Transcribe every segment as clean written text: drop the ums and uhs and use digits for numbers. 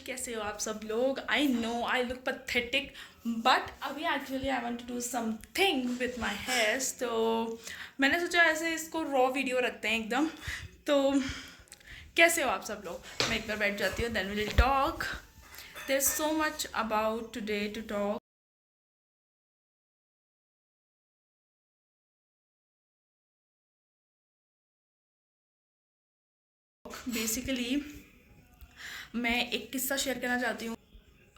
कैसे हो आप सब लोग? I know I look pathetic, but अभी actually I want to do something with my hairs. तो मैंने सोचा ऐसे इसको रॉ वीडियो रखते हैं एकदम। तो कैसे हो आप सब लोग? मैं एक बार बैठ जाती हूँ, then will talk. There is so much about today to talk. Basically मैं एक किस्सा शेयर करना चाहती हूँ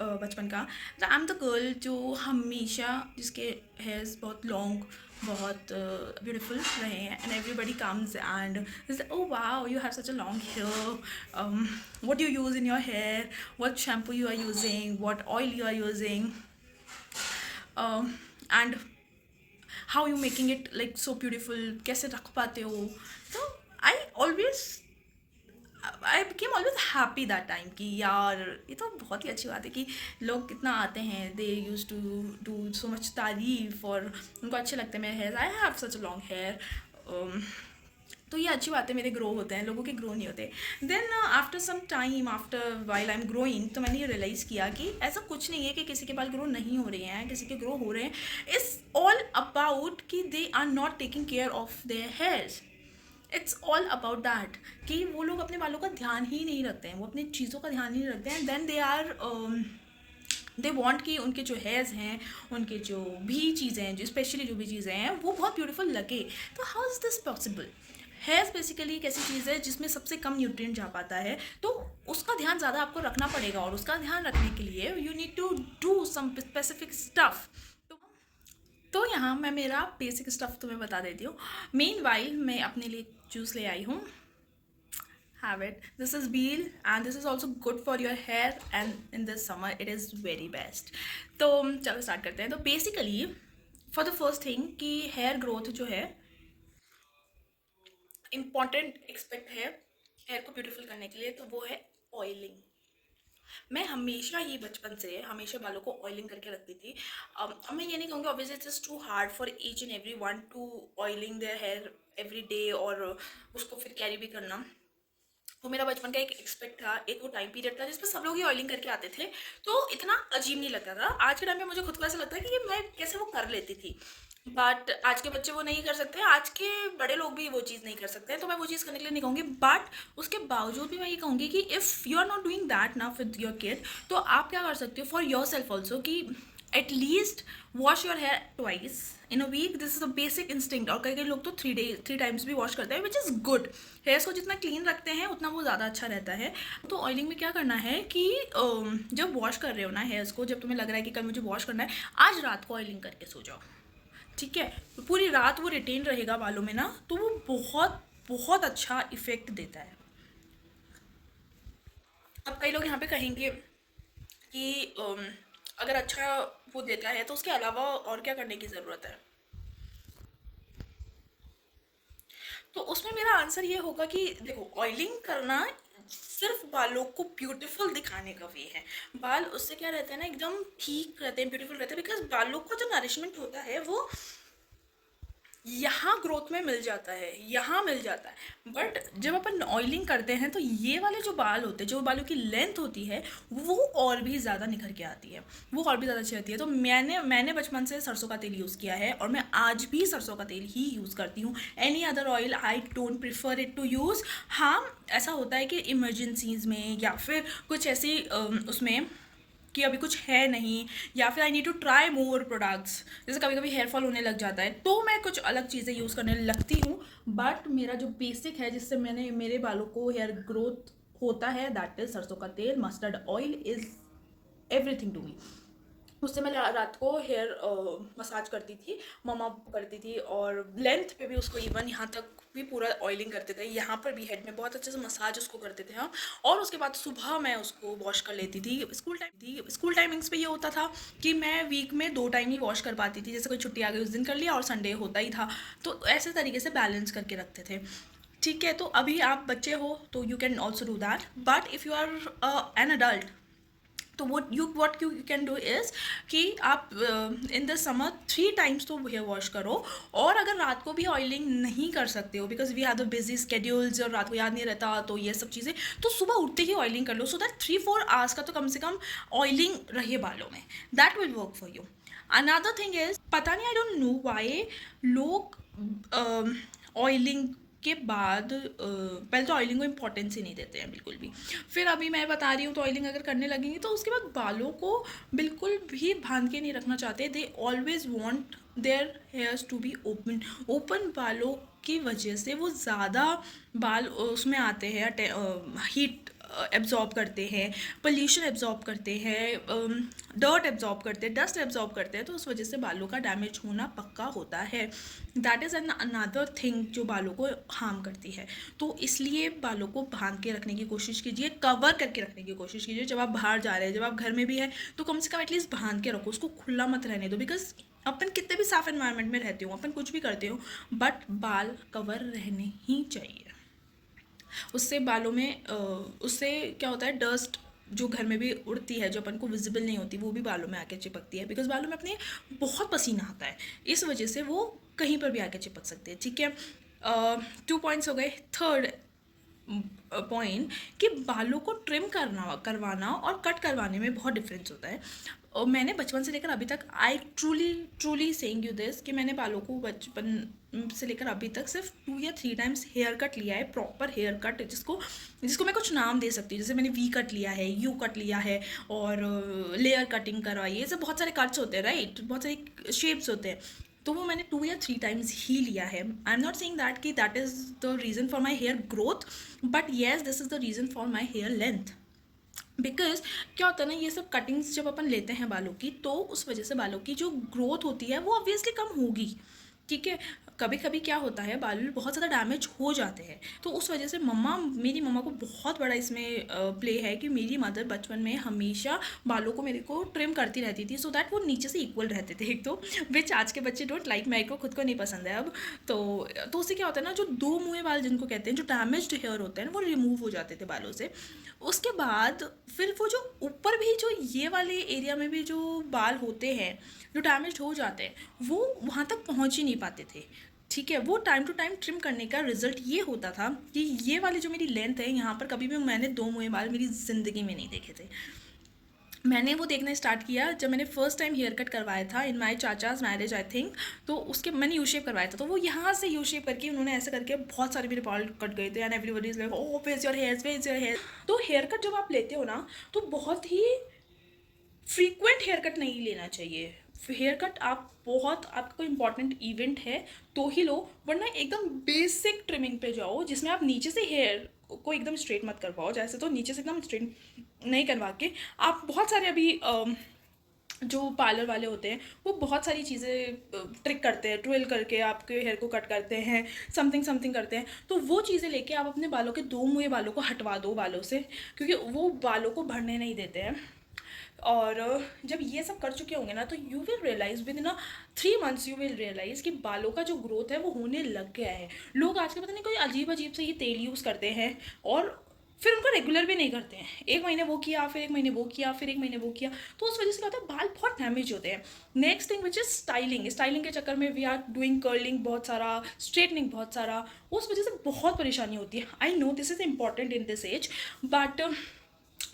बचपन का। आई एम द गर्ल जो हमेशा जिसके हेयर्स बहुत लॉन्ग, बहुत ब्यूटीफुल रहे हैं, and everybody comes and oh wow you have such a long hair, what you use in your hair, what shampoo you are using, what oil you are using, and how you making it like so beautiful, कैसे रख पाते हो? तो I always I became always happy that time कि यार ये तो बहुत ही अच्छी बात है कि लोग कितना आते हैं, they use to do so much तारीफ, और उनको अच्छे लगते हैं मेरे hair. I have such long hair. तो ये अच्छी बात है, मेरे ग्रो होते हैं, लोगों के ग्रो नहीं होते। Then after some time, after while I am growing, तो मैंने ये रियलाइज़ किया कि ऐसा कुछ नहीं है कि किसी के बाल ग्रो नहीं हो रहे हैं, किसी के ग्रो हो रहे हैं। इट्स ऑल अबाउट कि they are not taking care of their hairs. It's all about that कि वो लोग अपने बालों का ध्यान ही नहीं रखते हैं, वो अपनी चीज़ों का ध्यान नहीं रखते हैं। Then they are they want कि उनके जो हेयर्स हैं, उनके जो भी चीज़ें हैं, जो स्पेशली जो भी चीज़ें हैं वो बहुत ब्यूटीफुल लगे। तो how is this possible? Hairs basically एक ऐसी चीज़ है जिसमें सबसे कम न्यूट्रिएंट जा पाता है, तो उसका ध्यान ज़्यादा आपको रखना पड़ेगा, और उसका ध्यान रखने के लिए you need to do some specific stuff. तो यहाँ मैं मेरा बेसिक स्टफ तुम्हें बता देती हूँ। मेन वाइल मैं अपने लिए जूस ले आई हूँ। Have it. This is Beal and this is also good for your hair, and in this summer it is very best. तो चलो स्टार्ट करते हैं। तो basically for the first thing कि हेयर ग्रोथ जो है इम्पॉर्टेंट एक्सपेक्ट है hair को ब्यूटीफुल करने के लिए, तो वो है ऑयलिंग। मैं हमेशा ही बचपन से हमेशा बालों को ऑयलिंग करके रखती थी। अब मैं ये नहीं कहूँगी obviously it is too hard for each and every one to oiling their hair every day, और उसको फिर कैरी भी करना। वो मेरा बचपन का एक एक्सपेक्ट था, एक वो टाइम पीरियड था जिसमें सब लोग ही ऑयलिंग करके आते थे, तो इतना अजीब नहीं लगता था। आज के टाइम पे मुझे खुद को ऐसा लगता है कि ये मैं कैसे वो कर लेती थी, बट आज के बच्चे वो नहीं कर सकते, आज के बड़े लोग भी वो चीज़ नहीं कर सकते हैं। तो मैं वो चीज़ करने के लिए नहीं कहूँगी, बट उसके बावजूद भी मैं ये कहूँगी कि if you are not doing that now with your kid, तो आप क्या कर सकते हो फॉर योर सेल्फ ऑल्सो कि at least wash your hair twice in a week. This is a basic instinct, और कई कई लोग तो 3 टाइम्स भी वॉश करते हैं, विच इज़ गुड। हेयर्स को जितना क्लीन रखते हैं उतना वो ज़्यादा अच्छा रहता है। तो ऑयलिंग में क्या करना है कि जब वॉश कर रहे हो ना हेयर्स को, जब तुम्हें लग रहा है कि कल मुझे वॉश करना है, आज रात को ऑयलिंग करके सो जाओ, ठीक है? तो पूरी रात वो रिटेन रहेगा बालों में ना, तो वो बहुत बहुत अच्छा इफेक्ट देता है। अब कई लोग यहाँ पे कहेंगे कि अगर अच्छा वो देता है तो उसके अलावा और क्या करने की ज़रूरत है? तो उसमें मेरा आंसर ये होगा कि देखो, ऑयलिंग करना सिर्फ बालों को ब्यूटीफुल दिखाने का वे है। बाल उससे क्या रहता है ना, एकदम ठीक रहते हैं, ब्यूटीफुल रहते हैं, बिकॉज बालों का जो नरिशमेंट होता है वो यहाँ ग्रोथ में मिल जाता है, यहाँ मिल जाता है। बट जब अपन ऑयलिंग करते हैं तो ये वाले जो बाल होते हैं, जो बालों की लेंथ होती है, वो और भी ज़्यादा निखर के आती है, वो और भी ज़्यादा अच्छी रहती है। तो मैंने बचपन से सरसों का तेल यूज़ किया है, और मैं आज भी सरसों का तेल ही यूज़ करती हूँ। Any other oil I don't prefer it to use. हाँ, ऐसा होता है कि इमरजेंसीज में या फिर कुछ ऐसी उसमें कि अभी कुछ है नहीं, या फिर I need to try more products, जैसे कभी कभी हेयर फॉल होने लग जाता है, तो मैं कुछ अलग चीज़ें यूज़ करने लगती हूँ। बट मेरा जो बेसिक है जिससे मेरे बालों को हेयर ग्रोथ होता है, दैट इज़ सरसों का तेल। Mustard oil is everything to me. उससे मैं रात को हेयर मसाज करती थी, मम्मा करती थी, और लेंथ पे भी उसको इवन यहाँ तक भी पूरा ऑयलिंग करते थे, यहाँ पर भी हेड में बहुत अच्छे से मसाज उसको करते थे हम। और उसके बाद सुबह मैं उसको वॉश कर लेती थी। स्कूल टाइमिंग्स पे ये होता था कि मैं वीक में 2 टाइम ही वॉश कर पाती थी, जैसे कोई छुट्टी आ गई उस दिन कर लिया, और संडे होता ही था, तो ऐसे तरीके से बैलेंस करके रखते थे। ठीक है, तो अभी आप बच्चे हो तो you can also do that, but if you are an adult, तो what you can do is कि आप इन द समर 3 times तो हेयर वॉश करो। और अगर रात को भी ऑयलिंग नहीं कर सकते हो, because we have the busy schedules और रात को याद नहीं रहता, तो ये सब चीज़ें, तो सुबह उठते ही ऑयलिंग कर लो, सो दैट 3-4 आवर्स का तो कम से कम ऑयलिंग रहे बालों में। That will work for you. Another thing is, पता नहीं, आई डोंट नो वाई लोग ऑयलिंग के बाद पहले तो ऑयलिंग को इम्पोर्टेंस ही नहीं देते हैं बिल्कुल भी। फिर अभी मैं बता रही हूँ, तो ऑयलिंग अगर करने लगेंगे तो उसके बाद बालों को बिल्कुल भी बांध के नहीं रखना चाहते। They always want their hairs to be open. Open बालों की वजह से वो ज़्यादा बाल उसमें आते हैं, हीट एब्जॉर्ब करते हैं, पोल्यूशन एब्जॉर्ब करते हैं, डर्ट एब्जॉर्ब करते हैं, डस्ट एब्जॉर्ब करते हैं, तो उस वजह से बालों का डैमेज होना पक्का होता है। That is an another thing जो बालों को हार्म करती है। तो इसलिए बालों को बांध के रखने की कोशिश कीजिए, कवर करके रखने की कोशिश कीजिए। जब आप बाहर जा रहे हैं, जब आप घर में भी हैं, तो कम से कम एटलीस्ट बांध के रखो, उसको खुला मत रहने दो। बिकॉज अपन कितने भी साफ एनवायरनमेंट में रहते हो, अपन कुछ भी करते हो, बट बाल कवर रहने ही चाहिए। उससे बालों में उससे क्या होता है, डस्ट जो घर में भी उड़ती है, जो अपन को विजिबल नहीं होती, वो भी बालों में आके चिपकती है। बिकॉज बालों में अपने बहुत पसीना आता है, इस वजह से वो कहीं पर भी आके चिपक सकते हैं। ठीक है, 2 पॉइंट्स हो गए। थर्ड पॉइंट कि बालों को ट्रिम करवाना और कट करवाने में बहुत डिफरेंस होता है। और मैंने बचपन से लेकर अभी तक, I truly saying you this, कि मैंने बालों को बचपन से लेकर अभी तक सिर्फ 2 या 3 टाइम्स हेयर कट लिया है, प्रॉपर हेयर कट, जिसको मैं कुछ नाम दे सकती हूँ। जैसे मैंने वी कट लिया है, यू कट लिया है, और लेयर कटिंग करवाई है। ये सब बहुत सारे कट्स होते हैं, राइट, बहुत सारे शेप्स होते हैं। तो वो मैंने 2 या 3 टाइम्स ही लिया है। I am not saying that कि that is the reason for my hair growth, but yes, this is the reason for my hair length. Because क्या होता है ना, ये सब कटिंग्स जब अपन लेते हैं बालों की, तो उस वजह से बालों की जो ग्रोथ होती है वो ऑब्वियसली कम होगी। ठीक है, कभी कभी क्या होता है, बाल बहुत ज़्यादा डैमेज हो जाते हैं, तो उस वजह से मेरी मम्मा को बहुत बड़ा इसमें प्ले है कि मेरी मदर बचपन में हमेशा बालों को मेरे को ट्रिम करती रहती थी, सो दैट वो नीचे से इक्वल रहते थे। एक तो विच आज के बच्चे डोंट लाइक, मेरे को खुद को नहीं पसंद है अब। तो उससे क्या होता है ना, जो दो मुँहे बाल जिनको कहते हैं, जो डैमेज्ड हेयर होते हैं ना, वो रिमूव हो जाते थे बालों से। उसके बाद फिर वो जो ऊपर भी जो ये वाले एरिया में भी जो बाल होते हैं जो डैमेज हो जाते हैं, वो वहाँ तक पहुँच ही नहीं पाते थे। ठीक है, वो टाइम टू टाइम ट्रिम करने का रिजल्ट ये होता था कि ये वाली जो मेरी लेंथ है, यहाँ पर कभी भी मैंने 2 मुँहे बाल मेरी ज़िंदगी में नहीं देखे थे। मैंने वो देखना स्टार्ट किया जब मैंने फर्स्ट टाइम हेयर कट करवाया था इन माई चाचाज मैरिज, आई थिंक। तो उसके मैंने यू शेप करवाया था, तो वो यहाँ से यू शेप करके उन्होंने ऐसे करके बहुत सारे मेरे बाल कट गए थे, and everybody is like, oh face your hair, face your hair. तो हेयर कट जब आप लेते हो ना, तो बहुत ही फ्रीक्वेंट हेयर कट नहीं लेना चाहिए। हेयर कट आप बहुत, आपका कोई इंपॉर्टेंट इवेंट है तो ही लो, वरना एकदम बेसिक ट्रिमिंग पे जाओ, जिसमें आप नीचे से हेयर को एकदम स्ट्रेट मत करवाओ। जैसे तो नीचे से एकदम स्ट्रेट नहीं करवा के, आप बहुत सारे अभी जो पार्लर वाले होते हैं, वो बहुत सारी चीज़ें ट्रिक करते हैं, ट्विल करके आपके हेयर को कट करते हैं, समथिंग समथिंग करते हैं। तो वो चीज़ें लेके आप अपने बालों के 2 मुँहे बालों को हटवा दो बालों से, क्योंकि वो बालों को बढ़ने नहीं देते हैं। और जब ये सब कर चुके होंगे ना, तो you will realise within 3 months, you will realise कि बालों का जो ग्रोथ है वो होने लग गया है। लोग आजकल पता नहीं कोई अजीब अजीब से ये तेल यूज़ करते हैं, और फिर उनको रेगुलर भी नहीं करते हैं। एक महीने वो किया, फिर एक महीने वो किया, फिर एक महीने वो किया, तो उस वजह से क्या होता है, बाल बहुत डैमेज होते हैं। Next thing which is styling. Styling के चक्कर में वी आर डूइंग कर्लिंग बहुत सारा, स्ट्रेटनिंग बहुत सारा, उस वजह से बहुत परेशानी होती है। I know this is important in this age, but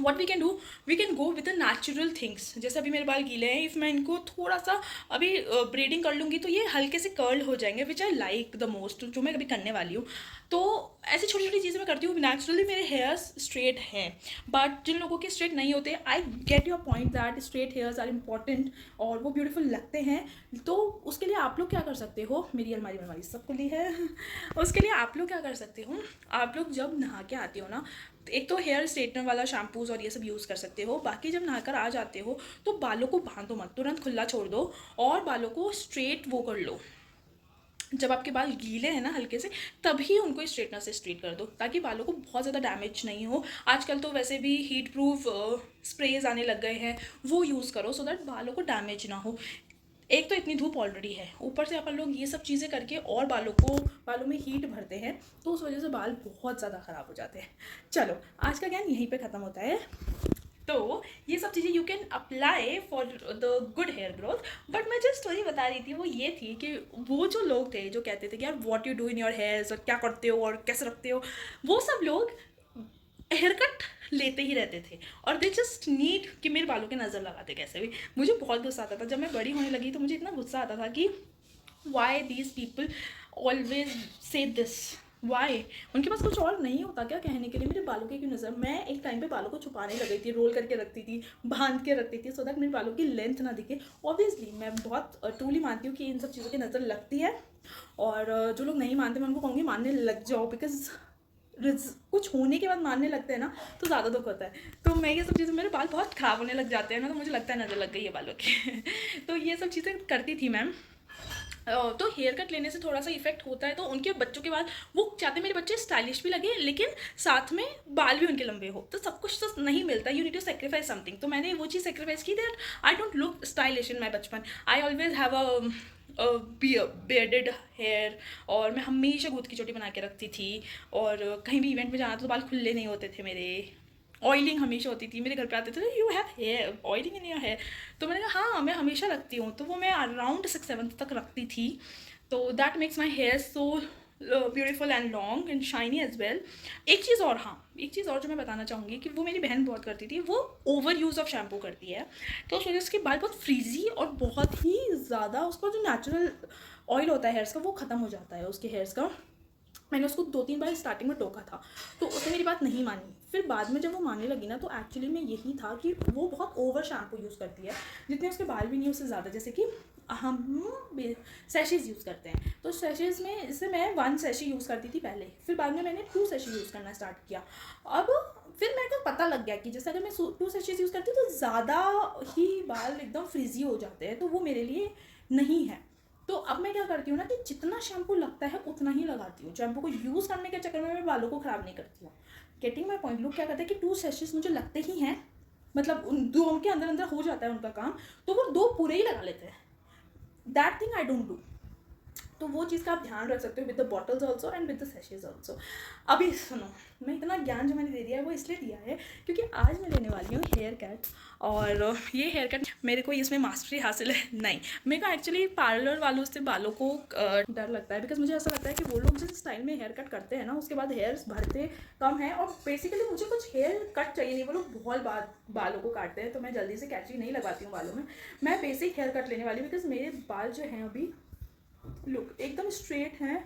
what we can do, we can go with the natural things. जैसे अभी मेरे बाल गीले हैं, इफ़ मैं इनको थोड़ा सा अभी ब्रेडिंग कर लूँगी, तो ये हल्के से कर्ल हो जाएंगे, विच आई लाइक द मोस्ट, जो मैं कभी करने वाली हूँ। तो ऐसी छोटी छोटी चीज़ें मैं करती हूँ। नेचुरली मेरे हेयर्स स्ट्रेट हैं, बट जिन लोगों के स्ट्रेट नहीं होते, I get your point that straight hairs are important और वो ब्यूटीफुल लगते हैं। तो उसके लिए आप लोग क्या कर सकते हो, मेरी अलमारी सबको ली है उसके लिए आप लोग क्या कर सकते हो, आप लोग जब नहा के आते हो ना, एक तो हेयर स्ट्रेटनर वाला शैम्पूज और ये सब यूज़ कर सकते हो। बाकी जब नहाकर आ जाते हो, तो बालों को बांधो मत, तुरंत खुला छोड़ दो और बालों को स्ट्रेट वो कर लो। जब आपके बाल गीले हैं ना हल्के से, तभी उनको स्ट्रेटनर से स्ट्रेट कर दो, ताकि बालों को बहुत ज़्यादा डैमेज नहीं हो। आजकल तो वैसे भी हीट प्रूफ स्प्रेज आने लग गए हैं, वो यूज़ करो, सो दैट बालों को डैमेज ना हो। एक तो इतनी धूप ऑलरेडी है, ऊपर से अपन लोग ये सब चीज़ें करके और बालों में हीट भरते हैं, तो उस वजह से बाल बहुत ज़्यादा ख़राब हो जाते हैं। चलो, आज का ज्ञान यहीं पे ख़त्म होता है। तो ये सब चीज़ें you can apply for the good hair growth. But मैं जो स्टोरी बता रही थी वो ये थी कि वो जो लोग थे जो कहते थे कि यार what you do in your hairs, और क्या करते हो और कैसे रखते हो, वो सब लोग हेयर कट लेते ही रहते थे और दे जस्ट नीड कि मेरे बालों के नज़र लगाते कैसे भी। मुझे बहुत गुस्सा आता था जब मैं बड़ी होने लगी, तो मुझे इतना गुस्सा आता था कि why these people always say this, why, उनके पास कुछ और नहीं होता क्या कहने के लिए मेरे बालों की क्यों नज़र। मैं एक टाइम पे बालों को छुपाने लग गई थी, रोल करके रखती थी, बांध के रखती थी, सो दैट मेरे बालों की लेंथ ना दिखे। ऑब्वियसली मैं बहुत ट्रूली मानती हूँ कि इन सब चीज़ों की नज़र लगती है, और जो लोग नहीं मानते मैं उनको कहूँगी मानने लग जाओ, बिकॉज कुछ होने के बाद मानने लगते हैं ना तो ज़्यादा दुख होता है। तो मैं ये सब चीज़ें, मेरे बाल बहुत ख़राब होने लग जाते हैं ना, तो मुझे लगता है नज़र लग गई है बालों की तो ये सब चीज़ें करती थी मैम। तो हेयर कट लेने से थोड़ा सा इफेक्ट होता है, तो उनके बच्चों के बाद वो चाहते मेरे बच्चे स्टाइलिश भी लगे लेकिन साथ में बाल भी उनके लंबे हो, तो सब कुछ तो नहीं मिलता, you need to sacrifice something. तो मैंने वो चीज़ सेक्रीफाइस की, that I don't look stylish in my बचपन, I always have bearded hair, और मैं हमेशा गूंथ की चोटी बना के रखती थी, और कहीं भी इवेंट में जाना तो बाल खुले नहीं होते थे मेरे, ऑयलिंग हमेशा होती थी। मेरे घर पे आते थे, you have hair oiling in your hair, तो मैंने कहा हाँ मैं हमेशा रखती हूँ, तो वो मैं अराउंड 6-7 तक रखती थी। तो that makes my hair so beautiful and long and shiny as well. एक चीज़ और, हाँ एक चीज़ और जो मैं बताना चाहूँगी कि वो मेरी बहन बहुत करती थी, वो ओवर यूज़ ऑफ शैम्पू करती है, तो उस वजह से उसके बाल बहुत फ्रीजी और बहुत ही ज़्यादा उसका जो नेचुरल ऑयल होता है हेयर्स का वो ख़त्म हो जाता है उसके हेयर्स का। मैंने उसको 2-3 बार स्टार्टिंग में टोका था, तो उसने मेरी बात नहीं मानी। फिर बाद में जब वो मानने लगी ना, तो एक्चुअली में यही था कि वो बहुत ओवर शैम्पू यूज़ करती है, जितने उसके बाल भी नहीं उससे ज़्यादा। जैसे कि हम सैशेज़ यूज़ करते हैं, तो सैशेज़ में इससे मैं 1 सैशे यूज़ करती थी पहले, फिर बाद में मैंने 2 सैशे यूज़ करना स्टार्ट किया। अब फिर मेरे को पता लग गया कि जैसे अगर मैं 2 सैशेज़ यूज़ करती हूँ तो ज़्यादा ही बाल एकदम फ्रीजी हो जाते हैं, तो वो मेरे लिए नहीं है। तो अब मैं क्या करती हूँ ना कि जितना शैम्पू लगता है उतना ही लगाती हूँ, शैम्पू को यूज़ करने के चक्कर में मैं बालों को ख़राब नहीं करती हूँ। Getting my point. लोग क्या करते हैं कि 2 सेशेस मुझे लगते ही हैं, मतलब उन 2 के अंदर अंदर हो जाता है उनका काम, तो वो 2 पूरे ही लगा लेते हैं। That thing I don't do. तो वो चीज़ का आप ध्यान रख सकते हो with the bottles also and with the सेशेज ऑल्सो। अभी सुनो, मैं इतना ज्ञान जो मैंने दे दिया है वो इसलिए दिया है क्योंकि आज मैं लेने वाली हूँ हेयर कट, और ये हेयर कट मेरे को इसमें मास्टरी हासिल है नहीं, मेरे को एक्चुअली पार्लर वालों से बालों को डर लगता है, बिकॉज मुझे ऐसा लगता है कि वो लोग जिस स्टाइल में हेयर कट करते हैं ना उसके बाद हेयर्स भरते कम हैं, और बेसिकली मुझे कुछ हेयर कट चाहिए नहीं, वो लोग बहुत बालों को काटते हैं, तो मैं जल्दी से कैची नहीं लगाती हूँ बालों में। मैं बेसिक हेयर कट लेने वाली हूँ बिकॉज मेरे बाल जो हैं अभी लुक एकदम स्ट्रेट है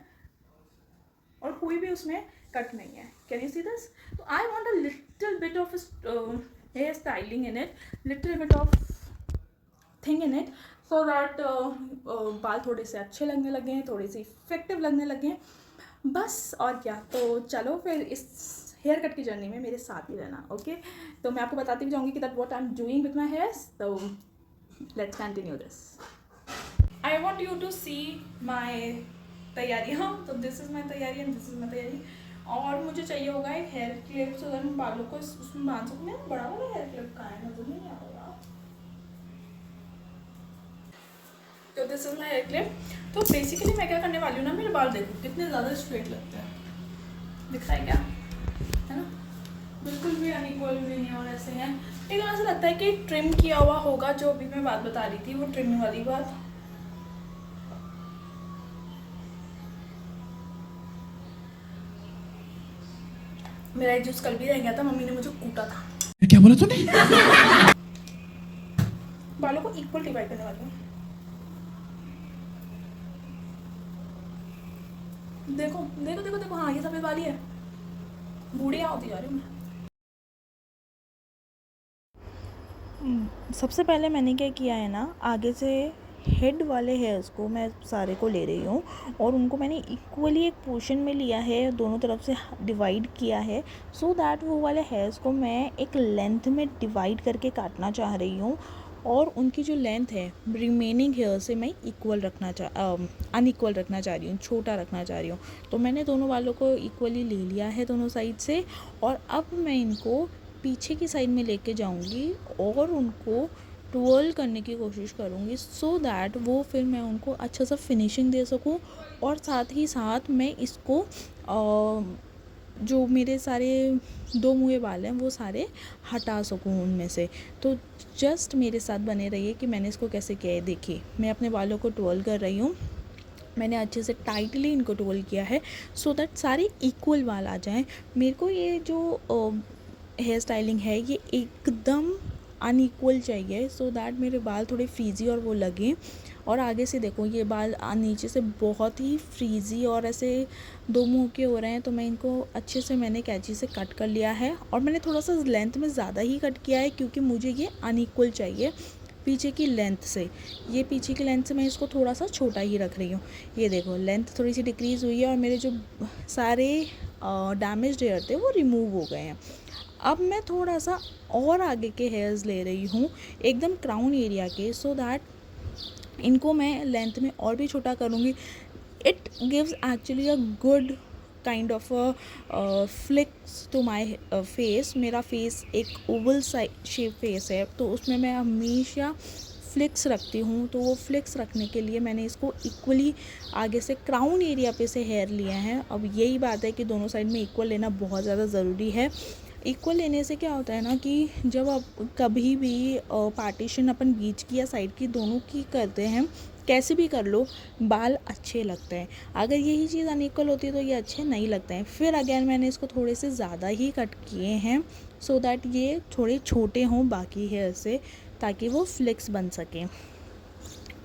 और कोई भी उसमें कट नहीं है। Can you see this? तो I want a little bit of hair styling in it, little bit of thing in it, so that बाल थोड़े से अच्छे लगने लगे हैं, थोड़े से इफेक्टिव लगने लगे हैं, बस। और क्या, तो चलो फिर इस हेयर कट की जर्नी में मेरे साथ ही रहना, ओके? तो मैं आपको बताती भी जाऊँगी कि that what I am doing with my hairs, तो let's continue this. I want you to see my तैयारी। हाँ, तो दिस इज़ माई तैयारी एंड दिस इज़ माई तैयारी। और मुझे चाहिए होगा एक हेयर क्लिप, सो अगर मैं बालों को उसमें बांध सकूँ। मेरा बड़ा वाला हेयर क्लिप कहाँ है, नजर नहीं आ रहा। तो this is my hair clip. तो बेसिकली मैं क्या करने वाली हूँ ना, मेरे बाल देखो कितने ज़्यादा स्ट्रेट लगते हैं, दिखता है क्या, है ना? बिल्कुल भी अनइक्वल भी नहीं, और ऐसे हैं लेकिन ऐसा लगता है कि ट्रिम किया हुआ होगा। जो अभी मैं बात बता रही थी वो ट्रिमिंग वाली बात। मेरा एक जूस कल भी रह गया था, मम्मी ने मुझे कूटा था। क्या बोला तूने? बालों को इक्वल डिवाइड करने वाली हूँ। देखो देखो देखो देखो, हाँ ये सफेद वाली है, बूढ़िया होती जा रही हूँ मैं। सबसे पहले मैंने क्या किया है ना, आगे से हेड वाले हेयर्स को मैं सारे को ले रही हूँ, और उनको मैंने इक्वली एक पोर्शन में लिया है, दोनों तरफ से डिवाइड किया है, सो दैट वो वाले हेयर्स को मैं एक लेंथ में डिवाइड करके काटना चाह रही हूँ, और उनकी जो लेंथ है रिमेनिंग हेयर से मैं अनइक्वल रखना चाह रही हूँ, छोटा रखना चाह रही हूँ। तो मैंने दोनों वालों को इक्वली ले लिया है दोनों साइड से, और अब मैं इनको पीछे की साइड में लेके जाऊंगी और उनको ट्विर्ल करने की कोशिश करूँगी, सो दैट वो फिर मैं उनको अच्छा सा फिनिशिंग दे सकूँ, और साथ ही साथ मैं इसको जो मेरे सारे दो मुँहे बाल हैं वो सारे हटा सकूँ उनमें से। तो जस्ट मेरे साथ बने रहिए कि मैंने इसको कैसे किया है। देखिए मैं अपने बालों को ट्विर्ल कर रही हूँ। मैंने अच्छे से टाइटली इनको ट्विर्ल किया है सो दैट सारे इक्वल बाल आ जाएं। मेरे को ये जो हेयर स्टाइलिंग है ये एकदम अनइक्वल चाहिए सो दैट मेरे बाल थोड़े फ्रीज़ी और वो लगें। और आगे से देखो ये बाल नीचे से बहुत ही फ्रीज़ी और ऐसे दो मुंह के हो रहे हैं, तो मैं इनको अच्छे से मैंने कैंची से कट कर लिया है। और मैंने थोड़ा सा लेंथ में ज़्यादा ही कट किया है क्योंकि मुझे ये अनइक्वल चाहिए पीछे की लेंथ से। ये पीछे की लेंथ से मैं इसको थोड़ा सा छोटा ही रख रही हूँ। ये देखो लेंथ थोड़ी सी डिक्रीज़ हुई है और मेरे जो सारे डैमेज हेयर थे वो रिमूव हो गए हैं। अब मैं थोड़ा सा और आगे के हेयर्स ले रही हूँ एकदम क्राउन एरिया के, सो दैट इनको मैं लेंथ में और भी छोटा करूँगी। It gives actually a good kind of flicks to my face. मेरा फेस एक ओवल शेप फेस है तो उसमें मैं हमेशा फ्लिक्स रखती हूँ, तो वो फ्लिक्स रखने के लिए मैंने इसको इक्वली आगे से क्राउन एरिया पे से हेयर लिए हैं। अब यही बात है कि दोनों साइड में इक्वल लेना बहुत ज़्यादा ज़रूरी है। इक्वल लेने से क्या होता है ना कि जब आप कभी भी पार्टीशन अपन बीच की या साइड की दोनों की करते हैं, कैसे भी कर लो बाल अच्छे लगते हैं। अगर यही चीज़ अनइक्वल होती है तो ये अच्छे नहीं लगते हैं। फिर अगेन मैंने इसको थोड़े से ज़्यादा ही कट किए हैं सो दैट ये थोड़े छोटे हों बाकी हेयर से, ताकि वो फ्लिक्स बन सकें।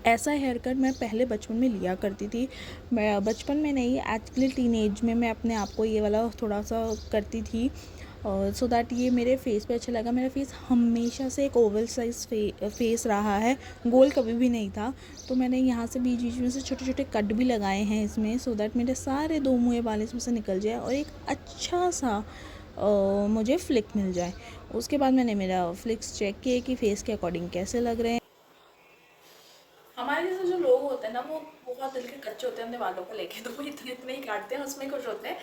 ऐसा हेयर कट मैं पहले बचपन में लिया करती थी। मैं बचपन में नहीं, एक्चुअली टीनेज में मैं अपने आप को ये वाला थोड़ा सा करती थी सो दैट ये मेरे फेस पे अच्छा लगा। मेरा फेस हमेशा से एक ओवल साइज फेस रहा है, गोल कभी भी नहीं था। तो मैंने यहाँ से बीच बीच में से छोटे छोटे कट भी लगाए हैं इसमें सो दैट मेरे सारे दो मुँह बाल इसमें से निकल जाए और एक अच्छा सा मुझे फ्लिक मिल जाए। उसके बाद मैंने मेरा फ्लिक्स चेक किए कि फेस के अकॉर्डिंग कैसे लग रहे हैं। हमारे जैसे जो लोग होते हैं ना वो बहुत दिल के कच्चे होते हैं अपने बालों को लेके, तो वो इतने इतने ही काटते हैं, उसमें खुश होते हैं।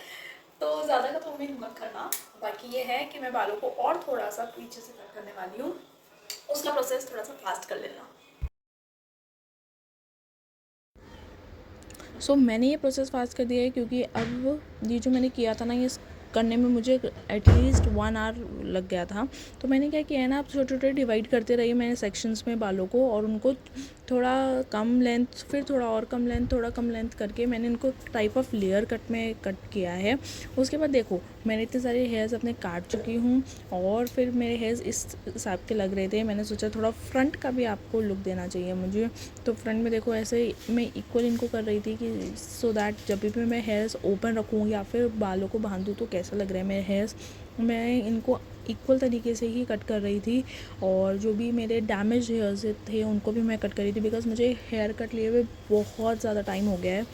तो ज़्यादा का तो उम्मीद मत करना। बाकी ये है कि मैं बालों को और थोड़ा सा पीछे से कट करने वाली हूँ, उसका प्रोसेस थोड़ा सा फास्ट कर लेना। मैंने ये प्रोसेस फास्ट कर दिया है क्योंकि अब ये जो मैंने किया था ना ये करने में मुझे एटलीस्ट 1 आवर लग गया था। तो मैंने क्या किया है ना, आप छोटे छोटे डिवाइड करते रहिए मैंने सेक्शंस में बालों को, और उनको थोड़ा कम लेंथ, फिर थोड़ा और कम लेंथ, थोड़ा कम लेंथ करके मैंने इनको टाइप ऑफ लेयर कट में कट किया है। उसके बाद देखो मैंने इतने सारे हेयर्स अपने काट चुकी हूँ और फिर मेरे हेयर्स इस हिसाब के लग रहे थे। मैंने सोचा थोड़ा फ्रंट का भी आपको लुक देना चाहिए मुझे, तो फ्रंट में देखो ऐसे मैं इक्वल इनको कर रही थी कि सो दैट जब भी मैं हेयर्स ओपन रखूँ या फिर बालों को बांधूँ तो कैसा लग रहा है मेरे हेयर्स। मैं इनको इक्वल तरीके से ही कट कर रही थी और जो भी मेरे डैमेज हेयर्स थे उनको भी मैं कट कर रही थी, बिकॉज़ मुझे हेयर कट लिए हुए बहुत ज़्यादा टाइम हो गया है।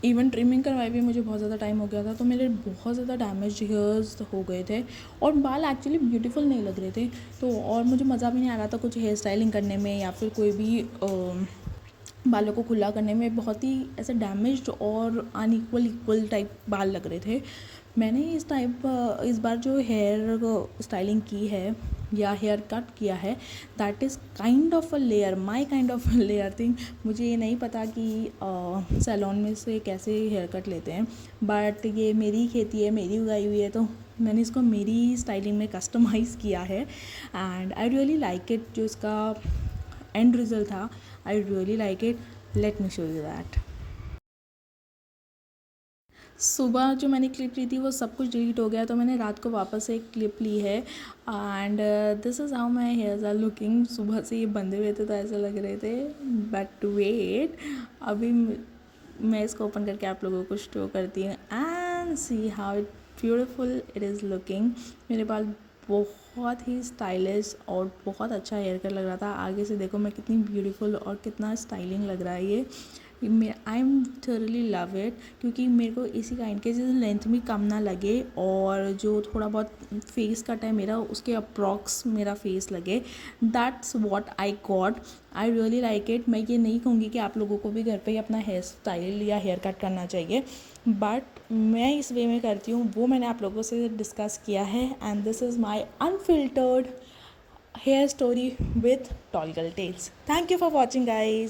इवन ट्रिमिंग करवाए भी मुझे बहुत ज़्यादा टाइम हो गया था, तो मेरे बहुत ज़्यादा डैमेज हेयर्स हो गए थे और बाल एक्चुअली ब्यूटीफुल नहीं लग रहे थे। तो और मुझे मज़ा भी नहीं आ रहा था कुछ हेयर स्टाइलिंग करने में या फिर कोई भी बालों को खुला करने में। बहुत ही ऐसे डैमेज्ड और अनइक्वल इक्वल टाइप बाल लग रहे थे। मैंने इस बार जो हेयर स्टाइलिंग की है या हेयर कट किया है, that is kind of a layer, my kind of layer thing. मुझे ये नहीं पता कि सैलून में से कैसे हेयर कट लेते हैं, बट ये मेरी खेती है, मेरी उगाई हुई है, तो मैंने इसको मेरी स्टाइलिंग में कस्टमाइज़ किया है and I really like it. जो इसका एंड रिजल्ट था, I really like it. Let me show you that. सुबह जो मैंने क्लिप ली थी वो सब कुछ डिलीट हो गया, तो मैंने रात को वापस से एक क्लिप ली है and this is how my hairs are looking. सुबह से ये बंधे हुए थे तो ऐसे लग रहे थे, बट वेट, अभी मैं इसको ओपन करके आप लोगों को शो करती हूँ and see how it beautiful it is looking. मेरे बाल बहुत ही स्टाइलिश और बहुत अच्छा हेयर कट लग रहा था। आगे से देखो मैं कितनी ब्यूटीफुल और कितना स्टाइलिंग लग रहा है ये। I am thoroughly love it, क्योंकि मेरे को इसी काइंड के जिस लेंथ भी कम ना लगे और जो थोड़ा बहुत फेस कट है मेरा उसके अप्रॉक्स मेरा फेस लगे, that's what I got. I really like it. मैं ये नहीं कहूँगी कि आप लोगों को भी घर पे ही अपना हेयर स्टाइल या हेयर कट करना चाहिए, बट मैं इस वे में करती हूँ वो मैंने आप लोगों से डिस्कस किया है and this is my unfiltered hair story with tall girl tales. Thank you for watching guys.